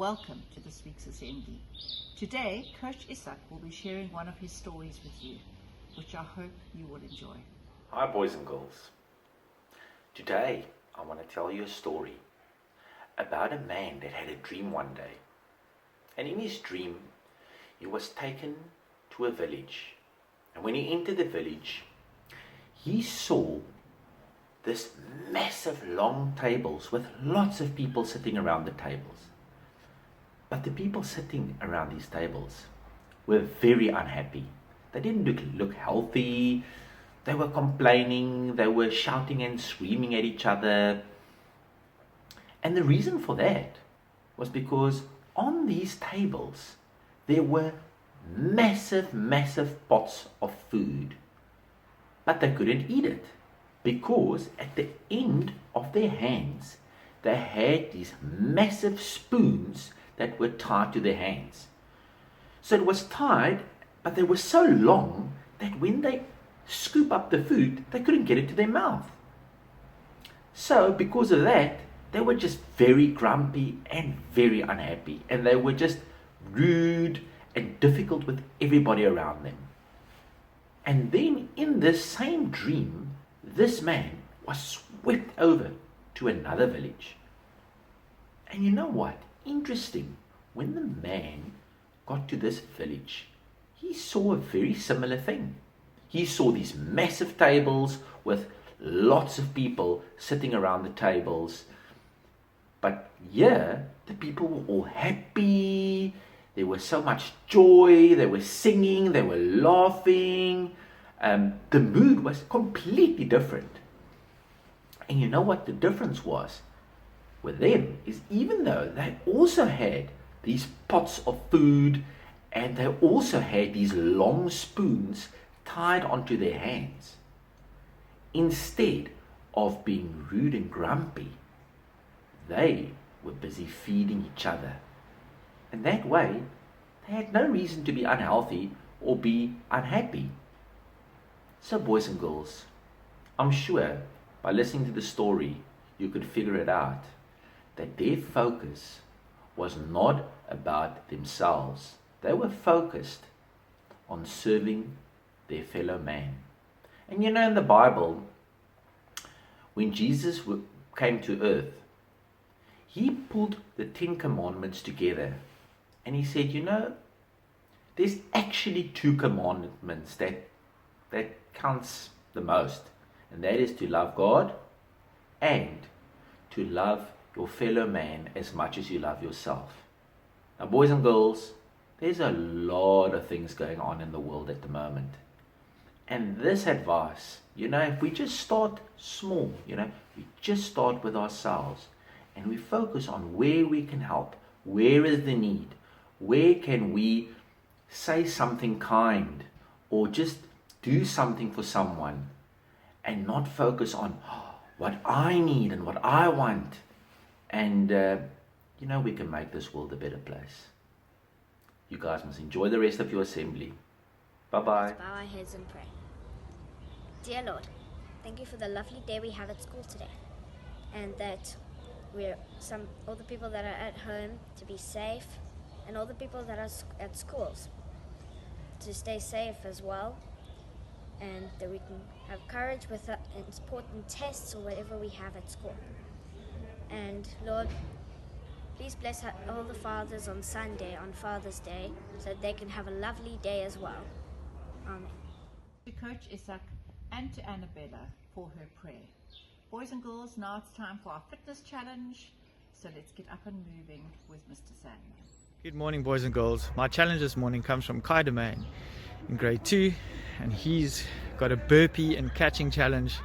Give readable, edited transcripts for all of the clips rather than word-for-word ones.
welcome to this week's assembly. Today, Coach Isak will be sharing one of his stories with you, which I hope you will enjoy. Hi boys and girls. Today I want to tell you a story about a man that had a dream one day. And in his dream, he was taken to a village. And when he entered the village, he saw this massive long tables with lots of people sitting around the tables. But the people sitting around these tables were very unhappy. They didn't look healthy. They were complaining. They were shouting and screaming at each other. And the reason for that was because on these tables there were massive pots of food. But they couldn't eat it because at the end of their hands they had these massive spoons that were tied to their hands. So it was tied, but they were so long that when they scoop up the food, they couldn't get it to their mouth. So because of that, they were just very grumpy and very unhappy, and they were just rude and difficult with everybody around them. And then in this same dream, this man was swept over to another village. And you know what? Interesting. When the man got to this village, he saw a very similar thing. He saw these massive tables with lots of people sitting around the tables. But here, the people were all happy. There was so much joy. They were singing. They were laughing. The mood was completely different. And you know what the difference was with them is, even though they also had these pots of food and they also had these long spoons tied onto their hands, instead of being rude and grumpy, they were busy feeding each other. And that way, they had no reason to be unhealthy or be unhappy. So boys and girls, I'm sure by listening to the story, you could figure it out, that their focus was not about themselves. They were focused on serving their fellow man. And you know, in the Bible, when Jesus came to earth, he pulled the 10 commandments together and he said, you know, there's actually 2 commandments that counts the most, and that is to love God and to love your fellow man as much as you love yourself. Now boys and girls, there's a lot of things going on in the world at the moment. And this advice, you know, if we just start small, you know, we just start with ourselves and we focus on where we can help, where is the need, where can we say something kind or just do something for someone, and not focus on what I need and what I want. And, you know, we can make this world a better place. You guys must enjoy the rest of your assembly. Bye-bye. Let's bow our heads and pray. Dear Lord, thank you for the lovely day we have at school today. And that all the people that are at home to be safe, and all the people that are at schools to stay safe as well. And that we can have courage with important tests or whatever we have at school. And Lord, please bless all the fathers on Sunday, on Father's Day, so that they can have a lovely day as well. Amen. To Coach Isak and to Annabella for her prayer. Boys and girls, now it's time for our fitness challenge. So let's get up and moving with Mr. Sandman. Good morning, boys and girls. My challenge this morning comes from Kai Domain in grade 2, and he's got a burpee and catching challenge,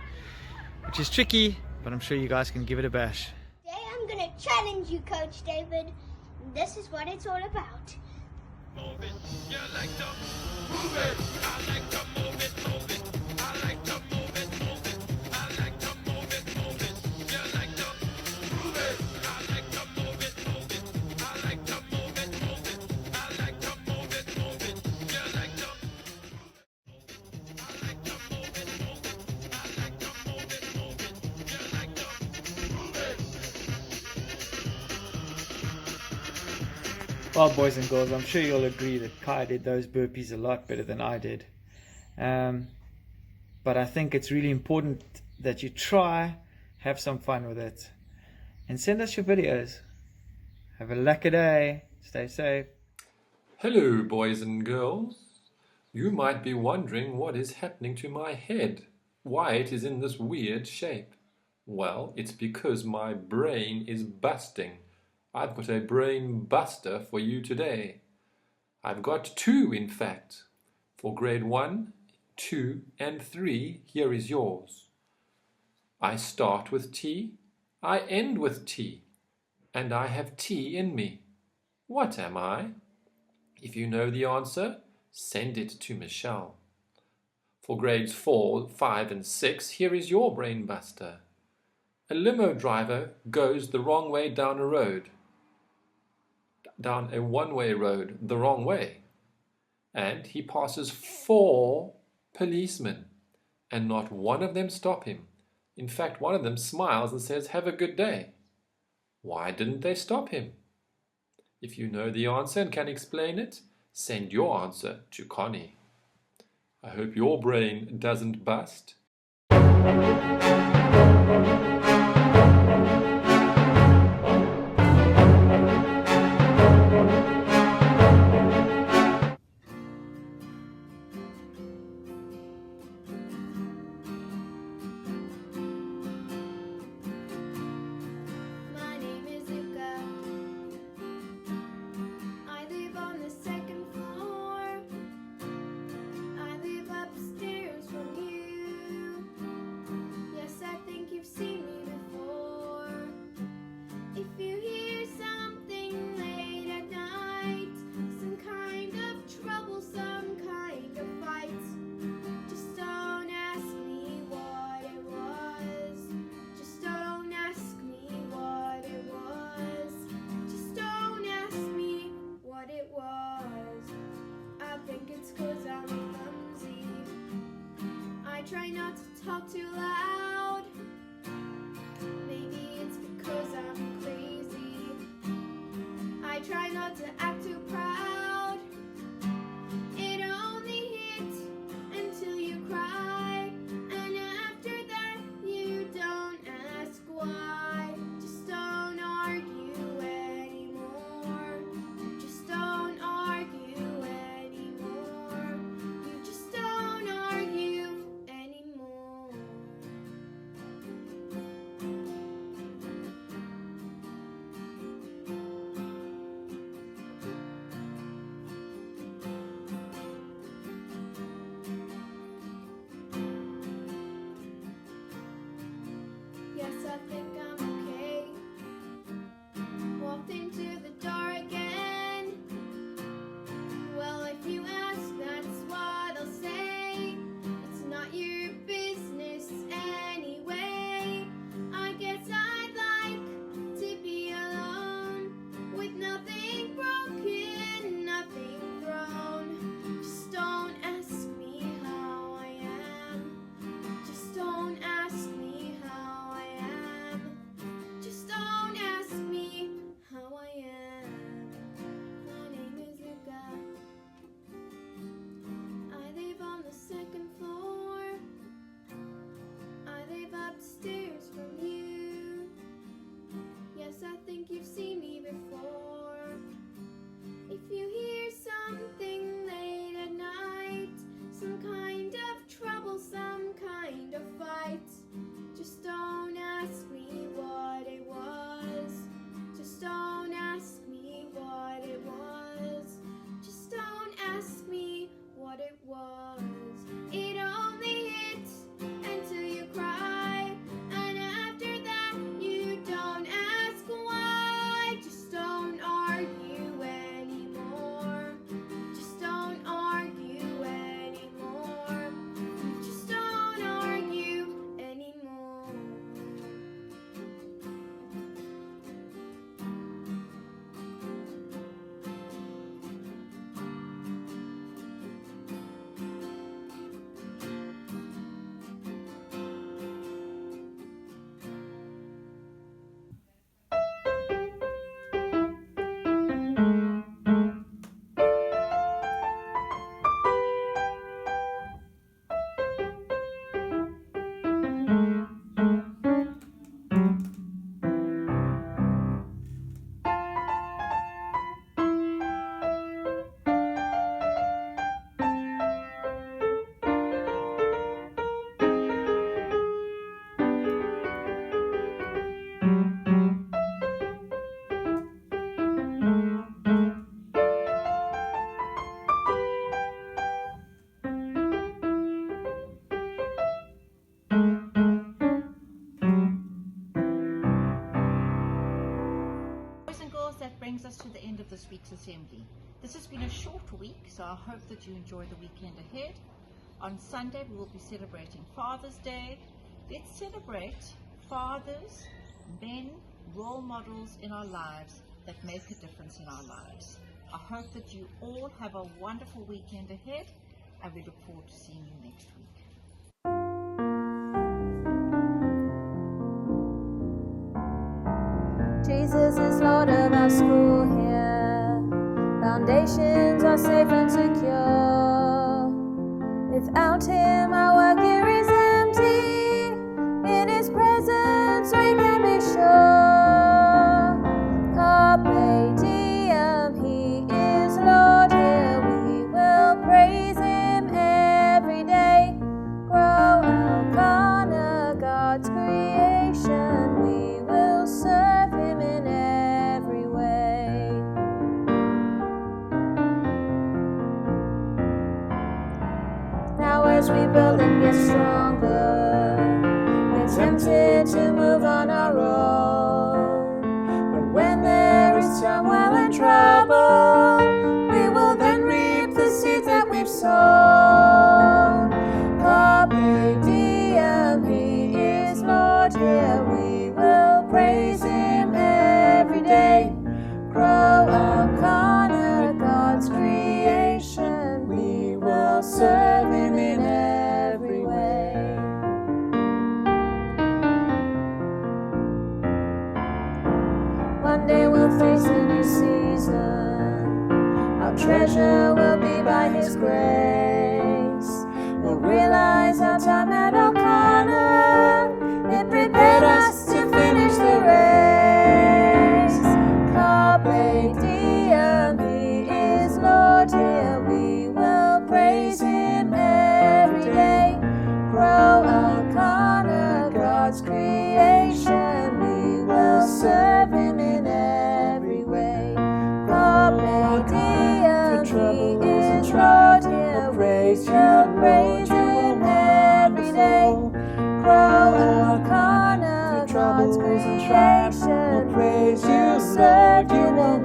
which is tricky, but I'm sure you guys can give it a bash. Today I'm going to challenge you, Coach David. This is what it's all about. Move it, you like to move it. I like to move it, move it. I like to move it, move it. I like to move it, move it. You like to move it. I like to move it, move it. I like to move it, move it. I like to move it, move it. You like to I like to move it, move it. I like to move it, move it. You like to move it. Well, boys and girls, I'm sure you'll agree that Kai did those burpees a lot better than I did. But I think it's really important that you try, have some fun with it, and send us your videos. Have a lucky day. Stay safe. Hello, boys and girls. You might be wondering what is happening to my head, why it is in this weird shape. Well, it's because my brain is busting. I've got a brain buster for you today. I've got two, in fact. For grade 1, 2, and 3, here is yours. I start with T, I end with T, and I have T in me. What am I? If you know the answer, send it to Michelle. For grades 4, 5, and 6, here is your brain buster. A limo driver goes the wrong way down a road. Down a one-way road the wrong way. And he passes 4 policemen, and not one of them stop him. In fact, one of them smiles and says, "Have a good day." Why didn't they stop him? If you know the answer and can explain it, send your answer to Connie. I hope your brain doesn't bust. My name is Luca. I live on the second floor. I live upstairs from you. Yes, I think you've seen me before. If you hear something late at night, some kind of trouble, some kind of fight, just don't ask me what it was. Just don't ask me what it was. Just don't ask me what it was. I think it's 'cause I'm clumsy. I try not to talk too loud. Maybe it's because I'm crazy. I try not to act too proud. It only hits until you cry, and after that you don't ask why. Just don't argue anymore. Just don't argue anymore. You just don't argue anymore. Yes, I think I'm okay. Walked into the door again. Well, if you ask, that's what I'll say. It's not your business anyway. I guess I'd like to be alone, with nothing broken, nothing thrown. Just don't ask me how I am. Just don't ask me how I am. brings us to the end of this week's assembly. This has been a short week, so I hope that you enjoy the weekend ahead. On Sunday, we will be celebrating Father's Day. Let's celebrate fathers, men, role models in our lives that make a difference in our lives. I hope that you all have a wonderful weekend ahead, and we look forward to seeing you next week. Jesus is Lord of our school here. Foundations are safe and secure. Without Him, our work here is empty. In His presence, we can be sure. Carpe diem, He is Lord here. We will praise Him every day. Grow Elkanah, God's creation. We will serve Him in every way. Now as we build and get stronger, we're tempted to move on our own. But when there is turmoil and trouble, we will then reap the seeds that we've sown. Carpe diem, He is Lord here. We will praise Him every day. Grow Elkanah, God's creation. We will serve Him in every way. One day we'll face a new season. Our treasure will be by His grace. We'll realize our time at Elkanah, it prepared us to finish the race. Carpe diem, He is Lord here. We will praise Him every day. Grow Elkanah, God's creation. We will serve Him in every way. Carpe diem, He is Lord here. We will praise Him every day. Grow Elkanah, God's creation. We'll praise You, serve Him in